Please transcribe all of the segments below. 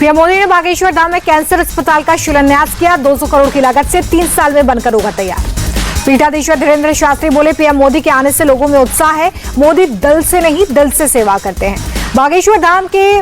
PM Modi ने बागेश्वर धाम में cancer अस्पताल का शिलान्यास किया। 200 करोड़ की लागत से 3 साल में बनकर होगा तैयार। पीठाधीश्वर धीरेन्द्र शास्त्री बोले, पीएम मोदी के आने से लोगों में उत्साह है। मोदी दल से नहीं दिल से सेवा करते हैं। बागेश्वर धाम के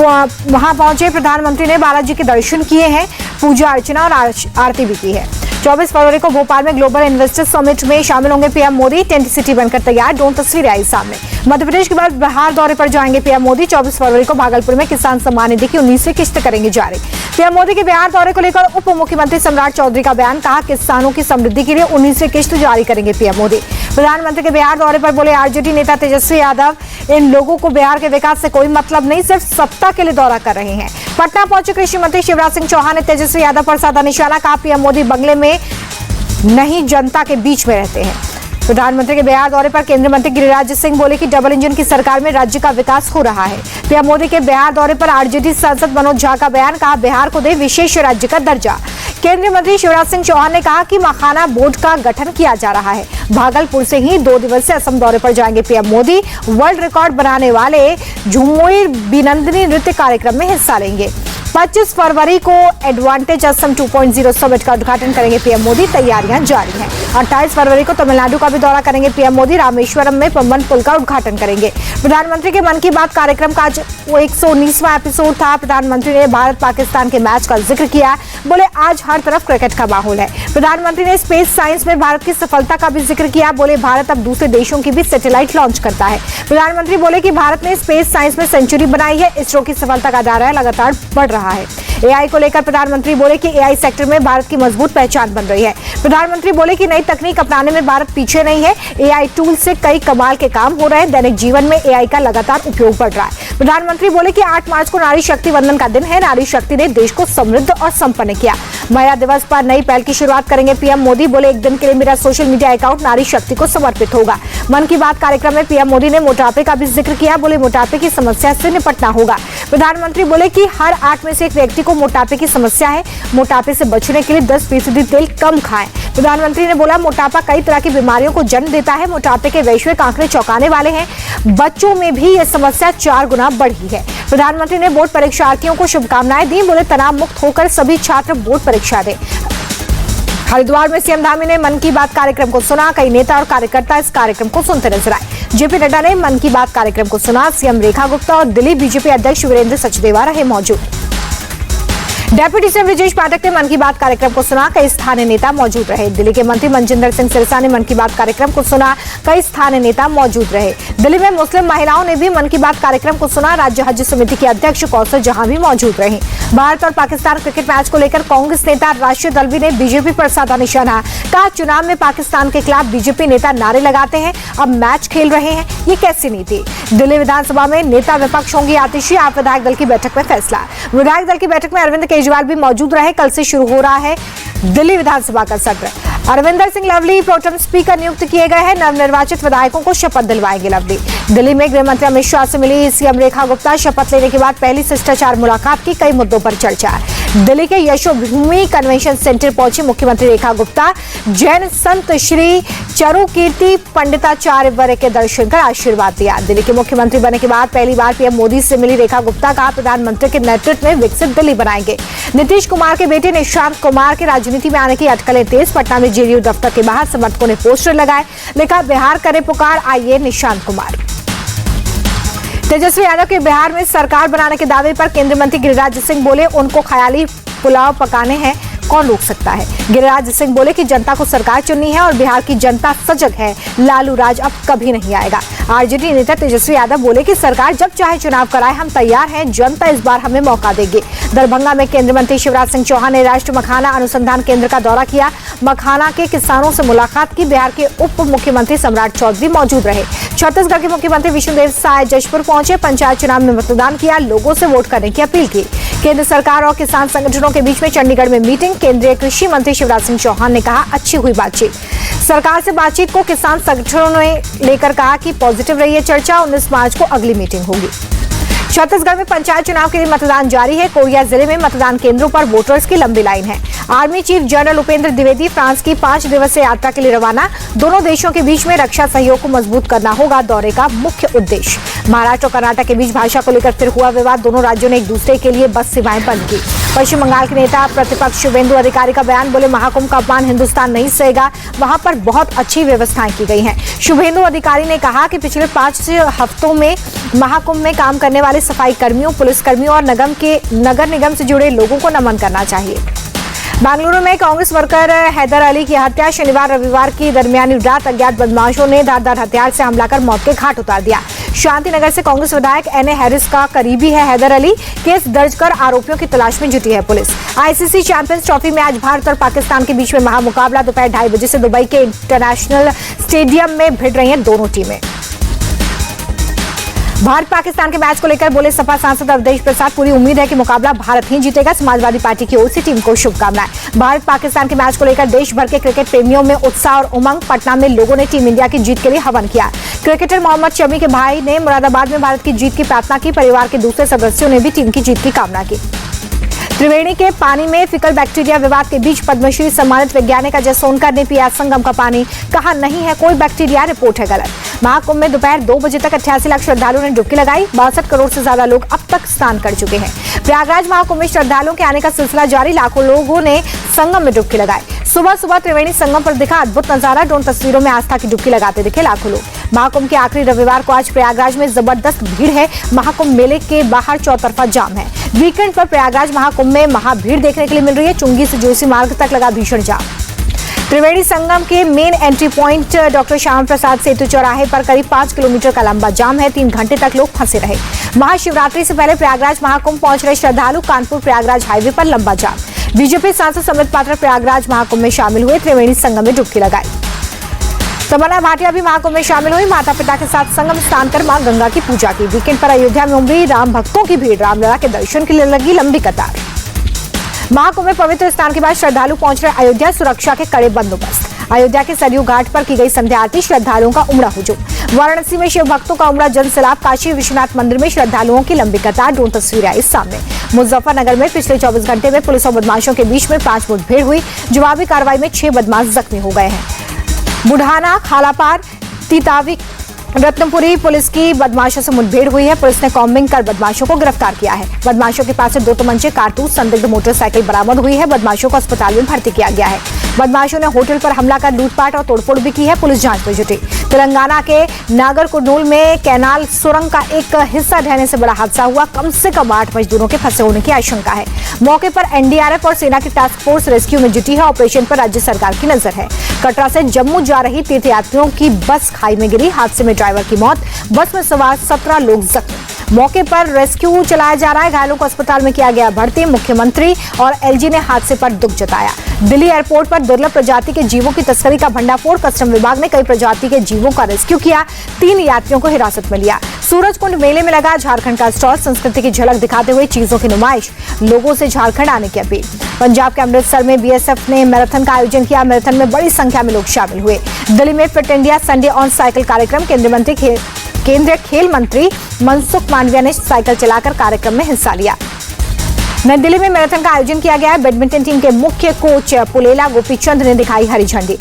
वहां पहुंचे प्रधानमंत्री ने बालाजी के दर्शन किए हैं, पूजा अर्चना और आरती भी की है। 24 फरवरी को भोपाल में ग्लोबल इन्वेस्टर समिट में शामिल होंगे पीएम मोदी। टेंट सिटी बनकर तैयार, ड्रोन तस्वीरें आई सामने। मध्य प्रदेश के बाद बिहार दौरे पर जाएंगे पीएम मोदी। 24 फरवरी को भागलपुर में किसान सम्मान निधि की 19वीं किस्त करेंगे जारी। पीएम मोदी के बिहार दौरे को लेकर उप मुख्यमंत्री सम्राट चौधरी का बयान, कहा किसानों की समृद्धि के लिए 19वीं किस्त जारी करेंगे पीएम मोदी। प्रधानमंत्री के बिहार दौरे पर बोले आरजेडी नेता तेजस्वी यादव, इन लोगों को बिहार के विकास से कोई मतलब नहीं, सिर्फ सत्ता के लिए दौरा कर रहे हैं। पटना पहुंचे कृषि मंत्री शिवराज सिंह चौहान ने तेजस्वी यादव पर साधा निशाना, कहा पीएम मोदी बंगले में नहीं जनता के बीच में रहते हैं। प्रधानमंत्री के बिहार दौरे पर केंद्रीय मंत्री गिरिराज सिंह बोले कि डबल इंजन की सरकार में राज्य का विकास हो रहा है। पीएम मोदी के बिहार दौरे पर आरजेडी सांसद मनोज झा का बयान, कहा बिहार को दे विशेष राज्य का दर्जा। केंद्रीय मंत्री शिवराज सिंह चौहान ने कहा कि मखाना बोर्ड का गठन किया जा रहा है। भागलपुर से ही 2 दिवसीय असम दौरे पर जाएंगे पीएम मोदी। वर्ल्ड रिकॉर्ड बनाने वाले झुमुर बिनंदनी नृत्य कार्यक्रम में हिस्सा लेंगे। 25 फरवरी को एडवांटेज असम 2.0 समिट का उद्घाटन करेंगे पीएम मोदी, तैयारियां जारी हैं। 28 फरवरी को तमिलनाडु का भी दौरा करेंगे पीएम मोदी। रामेश्वरम में पंबन पुल का उद्घाटन करेंगे। प्रधानमंत्री के मन की बात कार्यक्रम का आज 119वां एपिसोड था। प्रधानमंत्री ने भारत पाकिस्तान के मैच का जिक्र किया, बोले आज हर तरफ क्रिकेट का माहौल है। प्रधानमंत्री ने स्पेस साइंस में भारत की सफलता का भी जिक्र किया, बोले भारत अब दूसरे देशों की भी सैटेलाइट लॉन्च करता है। प्रधानमंत्री बोले कि भारत ने स्पेस साइंस में सेंचुरी बनाई है। इसरो की सफलता का दायरा लगातार बढ़ रहा है। एआई को लेकर प्रधानमंत्री बोले कि एआई सेक्टर में भारत की मजबूत पहचान बन रही है। प्रधानमंत्री बोले कि नई तकनीक अपनाने में भारत पीछे नहीं है। एआई टूल से कई कमाल के काम हो रहे हैं। दैनिक जीवन में एआई का लगातार उपयोग बढ़ रहा है। प्रधानमंत्री बोले कि 8 मार्च को नारी शक्ति वंदन का दिन है। नारी शक्ति ने देश को समृद्ध और संपन्न किया। महिला दिवस पर नई पहल की शुरुआत करेंगे पीएम मोदी। बोले एक दिन के लिए मेरा सोशल मीडिया अकाउंट नारी शक्ति को समर्पित होगा। मन की बात कार्यक्रम में पीएम मोदी ने मोटापे का भी जिक्र किया, बोले मोटापे की समस्या से निपटना होगा। प्रधानमंत्री बोले कि हर 8 में से एक व्यक्ति को मोटापे की समस्या है। मोटापे से बचने के लिए 10% तेल कम खाएं। प्रधानमंत्री ने बोला मोटापा कई तरह की बीमारियों को जन्म देता है। मोटापे के वैश्विक आंकड़े चौंकाने वाले हैं। बच्चों में भी यह समस्या 4 गुना बढ़ी है। प्रधानमंत्री ने बोर्ड परीक्षार्थियों को शुभकामनाएं दी, बोले तनाव मुक्त होकर सभी छात्र बोर्ड परीक्षा दें। हरिद्वार में सीएम धामी ने मन की बात कार्यक्रम को सुना। कई नेता और कार्यकर्ता इस कार्यक्रम को सुनते नजर आए। जेपी नड्डा ने मन की बात कार्यक्रम को सुना। सीएम रेखा गुप्ता और दिल्ली बीजेपी अध्यक्ष वीरेंद्र सचदेवा रहे मौजूद। डेप्यूटी सीएम ब्रजेश पाठक ने मन की बात कार्यक्रम को सुना। कई स्थानीय नेता मौजूद रहे। दिल्ली के मंत्री मनजिंदर सिंह सिरसा ने मन की बात कार्यक्रम को सुना। कई स्थानीय नेता मौजूद रहे। दिल्ली में मुस्लिम महिलाओं ने भी मन की बात कार्यक्रम को सुना। राज्य हज समिति के अध्यक्ष कौसर जहां भी मौजूद रहे। भारत और पाकिस्तान क्रिकेट मैच को लेकर कांग्रेस नेता राशिद दलवी ने बीजेपी पर साधा निशाना, कहा चुनाव में पाकिस्तान के खिलाफ बीजेपी नेता नारे लगाते हैं, अब मैच खेल रहे हैं, ये कैसी नीति। दिल्ली विधानसभा में नेता विपक्ष होंगी आतिशी, आप विधायक दल की बैठक में फैसला। विधायक दल की बैठक में अरविंद केजरीवाल भी मौजूद रहे। कल से शुरू हो रहा है दिल्ली विधानसभा का सत्र। अरविंदर सिंह लवली प्रोटेम स्पीकर नियुक्त किए गए हैं। नवनिर्वाचित विधायकों को शपथ दिलवाएंगे लवली। दिल्ली में गृह मंत्री अमित शाह से मिली सीएम रेखा गुप्ता। शपथ लेने के बाद पहली शिष्टाचार मुलाकात की, कई मुद्दों पर चर्चा। दिल्ली के यशोभूमि कन्वेंशन सेंटर पहुंची मुख्यमंत्री रेखा गुप्ता। जैन संत श्री चरुकीर्ति पंडिताचार्य वर्य के दर्शन कर आशीर्वाद दिया। दिल्ली के मुख्यमंत्री बनने के बाद पहली बार पीएम मोदी से मिली रेखा गुप्ता, कहा प्रधानमंत्री के नेतृत्व में विकसित दिल्ली बनाएंगे। नीतीश कुमार के बेटे निशांत कुमार के राजनीति में आने की अटकलें तेज। पटना में जेडीयू दफ्तर के बाहर समर्थकों ने पोस्टर लगाए, लिखा बिहार करे पुकार, आइए निशांत कुमार। तेजस्वी यादव के बिहार में सरकार बनाने के दावे पर केंद्रीय मंत्री गिरिराज सिंह बोले उनको ख्याली पुलाव पकाने हैं, कौन रोक सकता है। गिरिराज सिंह बोले कि जनता को सरकार चुननी है और बिहार की जनता सजग है, लालू राज अब कभी नहीं आएगा। आरजेडी नेता तेजस्वी यादव बोले कि सरकार जब चाहे चुनाव कराए, हम तैयार हैं, जनता इस बार हमें मौका देगी। दरभंगा में केंद्रीय मंत्री शिवराज सिंह चौहान ने राष्ट्रीय मखाना अनुसंधान केंद्र का दौरा किया। मखाना के किसानों से मुलाकात की। बिहार के उप मुख्यमंत्री सम्राट चौधरी मौजूद रहे। छत्तीसगढ़ के मुख्यमंत्री विष्णुदेव साय जशपुर पहुंचे। पंचायत चुनाव में मतदान किया, लोगों से वोट करने की अपील की। केंद्र सरकार और किसान संगठनों के बीच में चंडीगढ़ में मीटिंग। केंद्रीय कृषि मंत्री शिवराज सिंह चौहान ने कहा अच्छी हुई बातचीत। सरकार से बातचीत को किसान संगठनों ने लेकर कहा कि पॉजिटिव रही है चर्चा। 19 मार्च को अगली मीटिंग होगी। छत्तीसगढ़ में पंचायत चुनाव के लिए मतदान जारी है। कोरिया जिले में मतदान केंद्रों पर वोटर्स की लंबी लाइन है। Army chief general Upendra Dwivedi France की 5 दिवसीय यात्रा के लिए रवाना। दोनों देशों के बीच में रक्षा सहयोग को मजबूत करना होगा दौरे का मुख्य उद्देश्य। महाराष्ट्र और कर्नाटक के बीच भाषा को लेकर फिर हुआ विवाद। दोनों राज्यों ने एक दूसरे के लिए बस सेवाएं बंद की। पश्चिम बंगाल के नेता प्रतिपक्ष शुभेंदु अधिकारी का बयान, बोले महाकुंभ का अपमान हिंदुस्तान नहीं सहेगा, वहां पर बहुत अच्छी व्यवस्थाएं की गई हैं। शुभेंदु अधिकारी ने कहा कि पिछले 5 हफ्तों में महाकुंभ में काम करने वाले सफाई कर्मियों, पुलिसकर्मियों और नगर निगम से जुड़े लोगों को नमन करना चाहिए। बेंगलुरु में कांग्रेस वर्कर हैदर अली की हत्या। शनिवार रविवार की दरमियानी रात अज्ञात बदमाशों ने धारदार हथियार से हमला कर मौत के घाट उतार दिया। शांतिनगर से कांग्रेस विधायक एन ए हैरिस का करीबी है हैदर अली। केस दर्ज कर आरोपियों की तलाश में जुटी है पुलिस। आईसीसी चैंपियंस ट्रॉफी में आज भारत और पाकिस्तान के बीच में महामुकाबला। दोपहर 2:30 बजे से दुबई के इंटरनेशनल स्टेडियम में भिड़ रही हैं दोनों टीमें। भारत पाकिस्तान के मैच को लेकर बोले सपा सांसद अवधेश प्रसाद, पूरी उम्मीद है कि मुकाबला भारत ही जीतेगा। समाजवादी पार्टी की ओर से टीम को शुभकामनाएं। भारत पाकिस्तान के मैच को लेकर देश भर के क्रिकेट प्रेमियों में उत्साह और उमंग। पटना में लोगों ने टीम इंडिया की जीत के लिए हवन किया। क्रिकेटर मोहम्मद शमी के भाई ने मुरादाबाद में भारत की जीत की प्रार्थना की। परिवार के दूसरे सदस्यों ने भी टीम की जीत की कामना की। त्रिवेणी के पानी में फिकल बैक्टीरिया विवाद के बीच पद्मश्री सम्मानित वैज्ञानिक अजय सोनकर ने पिया संगम का पानी, कहा नहीं है कोई बैक्टीरिया, रिपोर्ट है गलत। महाकुंभ में दोपहर 2 बजे तक 88 लाख श्रद्धालुओं ने डुबकी लगाई। 62 करोड़ से ज्यादा लोग अब तक स्नान कर चुके हैं। प्रयागराज महाकुंभ में श्रद्धालुओं के आने का सिलसिला जारी। लाखों लोगों ने संगम में डुबकी लगाई। सुबह सुबह त्रिवेणी संगम पर दिखा अद्भुत नजारा। ड्रोन तस्वीरों में आस्था की डुबकी लगाते दिखे लाखों लोग। महाकुंभ के आखिरी रविवार को आज प्रयागराज में जबरदस्त भीड़ है। महाकुंभ मेले के बाहर चौतरफा जाम है। वीकेंड पर प्रयागराज महाकुंभ में महाभीड़ देखने के लिए मिल रही है। चुंगी से जोशी मार्ग तक लगा भीषण जाम। त्रिवेणी संगम के main entry point doctor Shyam Prasad Setu चौराहे पर करीब 5 किलोमीटर का लंबा जाम है। 3 घंटे तक लोग फंसे रहे। महाशिवरात्रि से पहले प्रयागराज महाकुंभ पहुंच रहे श्रद्धालु। कानपुर प्रयागराज हाईवे पर लंबा जाम। बीजेपी सांसद समित पात्र प्रयागराज महाकुंभ में शामिल हुए। त्रिवेणी संगम में डुबकी लगाई। तमन्ना भाटिया भी महाकुंभ में शामिल हुई। माता पिता के साथ संगम स्नान कर मां गंगा की पूजा की। वीकेंड पर अयोध्या में उमड़ी राम भक्तों की भीड़। रामलला के दर्शन के लिए लगी लंबी कतार। महाकुंभ में पवित्र स्नान के बाद श्रद्धालु पहुंच रहे अयोध्या। सुरक्षा के कड़े बंदोबस्त। अयोध्या के सरयू घाट पर की गई संध्या आरती। श्रद्धालुओं का उमड़ा हुजूम। वाराणसी में शिव भक्तों का उमड़ा जनसैलाब। काशी विश्वनाथ मंदिर में श्रद्धालुओं की लंबी कतार। ड्रोन तस्वीरें आई सामने। मुजफ्फरनगर में पिछले 24 घंटे में पुलिस और बदमाशों के बीच में 5 मुठभेड़ हुई। जवाबी कार्रवाई में 6 बदमाश जख्मी हो गए हैं। बुढ़ाना, खालापार, तीतावी, रत्नपुरी पुलिस की बदमाशों से मुठभेड़ हुई है। पुलिस ने कॉम्बिंग कर बदमाशों को गिरफ्तार किया है। बदमाशों के पास से 2 तमंचे, कारतूस, संदिग्ध मोटरसाइकिल बरामद हुई है। बदमाशों को अस्पताल में भर्ती किया गया है। बदमाशों ने होटल पर हमला कर लूटपाट और तोड़फोड़ भी की है। पुलिस जांच में जुटी। तेलंगाना के नागरकुर्नूल में कैनाल सुरंग का एक हिस्सा ढहने से बड़ा हादसा हुआ। कम से कम 8 मजदूरों के फंसे होने की आशंका है। मौके पर एनडीआरएफ और सेना की टास्क फोर्स रेस्क्यू में जुटी है। ऑपरेशन पर राज्य सरकार की नजर है। कटरा से जम्मू जा रही तीर्थयात्रियों की बस खाई में गिरी। हादसे में ड्राइवर की मौत। बस में सवार 17 लोग जख्मी। मौके पर रेस्क्यू चलाया जा रहा है। घायलों को अस्पताल में किया गया भर्ती। मुख्यमंत्री और एलजी ने हादसे पर दुख जताया। दिल्ली एयरपोर्ट पर दुर्लभ प्रजाति के जीवों की तस्करी का भंडाफोड़। कस्टम विभाग ने कई प्रजाति के जीवों का रेस्क्यू किया। 3 यात्रियों को हिरासत में लिया। सूरजकुंड मेले में लगा झारखंड का स्टॉल। संस्कृति की झलक दिखाते हुए चीजों की नुमाइश। लोगों से झारखंड आने की अपील। पंजाब के अमृतसर में बीएसएफ ने मैराथन का आयोजन किया। मैराथन में बड़ी संख्या में लोग शामिल हुए। दिल्ली में fit India Sunday on cycle कार्यक्रम। केंद्रीय खेल मंत्री मनसुख मांडविया ने साइकिल चलाकर कार्यक्रम में हिस्सा लिया। नई दिल्ली में मैराथन का आयोजन किया गया है। बैडमिंटन टीम के मुख्य कोच पुलेला गोपीचंद ने दिखाई हरी झंडी।